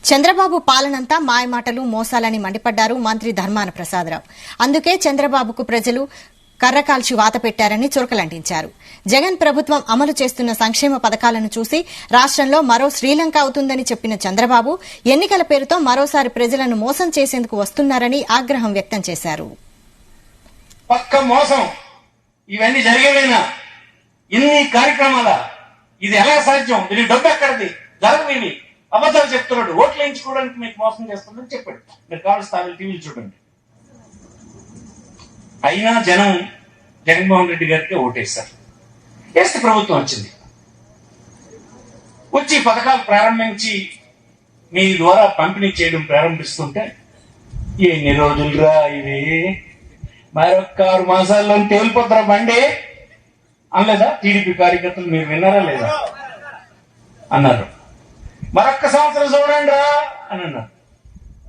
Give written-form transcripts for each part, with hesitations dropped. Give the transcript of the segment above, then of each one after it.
చంద్రబాబు పాలనంతా మాయమాటలు మోసాలని మండిపడ్డారు మంత్రి ధర్మాన ప్రసాదరావు. అందుకే చంద్రబాబుకు ప్రజలు కర్రకాల్చి వాత పెట్టారని చురకలంటించారు. జగన్ ప్రభుత్వం అమలు చేస్తున్న సంక్షేమ పథకాలను చూసి రాష్టంలో మరో శ్రీలంక అవుతుందని చెప్పిన చంద్రబాబు ఎన్నికల పేరుతో మరోసారి ప్రజలను మోసం చేసేందుకు వస్తున్నారని ఆగ్రహం వ్యక్తం చేశారు. పక్క మోసం ఇవన్నీ జరిగేవేనా? ఇన్ని కార్యక్రమాల ఇది ఎలా సాధ్యం? దీనికి డబ్బు ఎక్కడది? జరగనివి అబద్ధాలు చెప్తున్నాడు. ఓట్లు వేయించుకోవడానికి మీకు మోసం చేస్తుందని చెప్పాడు. మీరు కావాల్సిన టీవీలు చూడండి. అయినా జనం జగన్మోహన్ రెడ్డి గారికి ఓటేశారు. వేస్తే ప్రభుత్వం వచ్చింది. వచ్చి పథకాలు ప్రారంభించి మీ ద్వారా పంపిణీ చేయడం ప్రారంభిస్తుంటే ఎన్ని రోజులురా ఇవి, మరొక్క 6 మాసాల్లో తేలిపోతారా బండి అనలేదా టీడీపీ కార్యకర్తలు? మీరు విన్నారా లేదా? అన్నారు. మరొక్క సంవత్సరం చూడండి రా అని అన్నారు.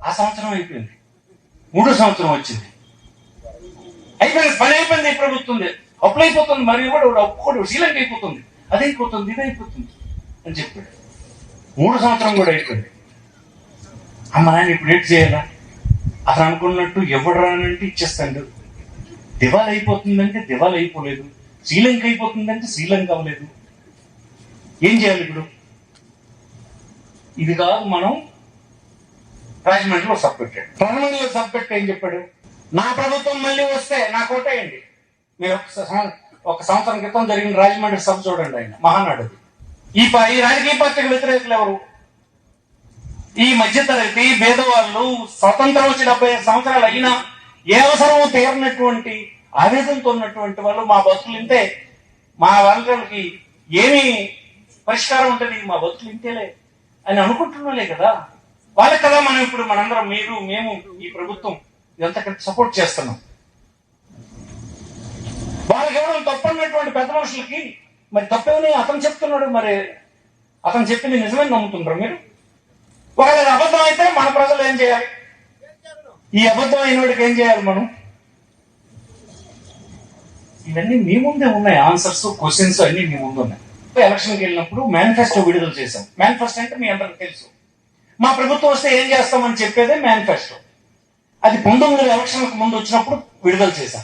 ఆ సంవత్సరం అయిపోయింది. 3వ సంవత్సరం వచ్చింది. అయిపోయింది, పని అయిపోయింది. ప్రభుత్వం అప్పులు అయిపోతుంది. మరి కూడా ఒప్పుకోడు, శ్రీలంక అయిపోతుంది, అదైపోతుంది, ఇదైపోతుంది అని చెప్పాడు. 3వ సంవత్సరం కూడా అయిపోయింది. అమ్మ నాయన ఇప్పుడు ఏంటి చేయాలా? అతను అనుకున్నట్టు ఎవడు రానంటే ఇచ్చేస్తాడు. దివాళ అయిపోతుందంటే దివాళ అయిపోలేదు. శ్రీలంక అయిపోతుందంటే శ్రీలంక అవ్వలేదు. ఏం చేయాలి ఇప్పుడు? ఇది కాదు, మనం రాజమండ్రిలో సబ్ పెట్టాడు. రాజమండ్రిలో సబ్ పెట్టి ఏం చెప్పాడు? నా ప్రభుత్వం మళ్ళీ వస్తే నాకు ఓటేయండి. మీరు ఒక సంవత్సరం క్రితం జరిగిన రాజమండ్రి సభ చూడండి. ఆయన మహానాడు. ఈ రాజకీయ పార్టీకి వ్యతిరేకులు ఎవరు? ఈ మధ్యతరగతి పేదవాళ్ళు స్వతంత్రం వచ్చి 75 సంవత్సరాలు అయినా ఏ అవసరమో తీరనటువంటి ఆవేదనతో ఉన్నటువంటి వాళ్ళు, మా బతుకులు ఇంతే, మా వాళ్ళకి ఏమి పరిష్కారం ఉంటుంది, మా బతుకులు ఇంతేలే అని అనుకుంటున్నాలే కదా. వాళ్ళకి కదా మనం ఇప్పుడు మనందరం, మీరు మేము, ఈ ప్రభుత్వం ఇదంతా సపోర్ట్ చేస్తున్నాం. వాళ్ళకి ఎవరో తప్పన్నటువంటి పెద్ద మనుషులకి మరి తప్పేమని అతను చెప్తున్నాడు. మరి అతను చెప్పింది నిజమని నమ్ముతుంటారు మీరు? ఒకవేళ అబద్ధం అయితే మన ప్రజలు ఏం చేయాలి? ఈ అబద్ధం అయిన వాడికి ఏం చేయాలి మనం? ఇవన్నీ మీ ముందే ఉన్నాయి. ఆన్సర్స్, క్వశ్చన్స్ అన్ని మీ ముందు ఉన్నాయి. ఎలక్షన్కి వెళ్ళినప్పుడు మేనిఫెస్టో విడుదల చేశాం. మేనిఫెస్టో అంటే మీ అందరికి తెలుసు. మా ప్రభుత్వం వస్తే ఏం చేస్తామని చెప్పేదే మేనిఫెస్టో. అది 19 ఎలక్షన్లకు ముందు వచ్చినప్పుడు విడుదల చేశాం.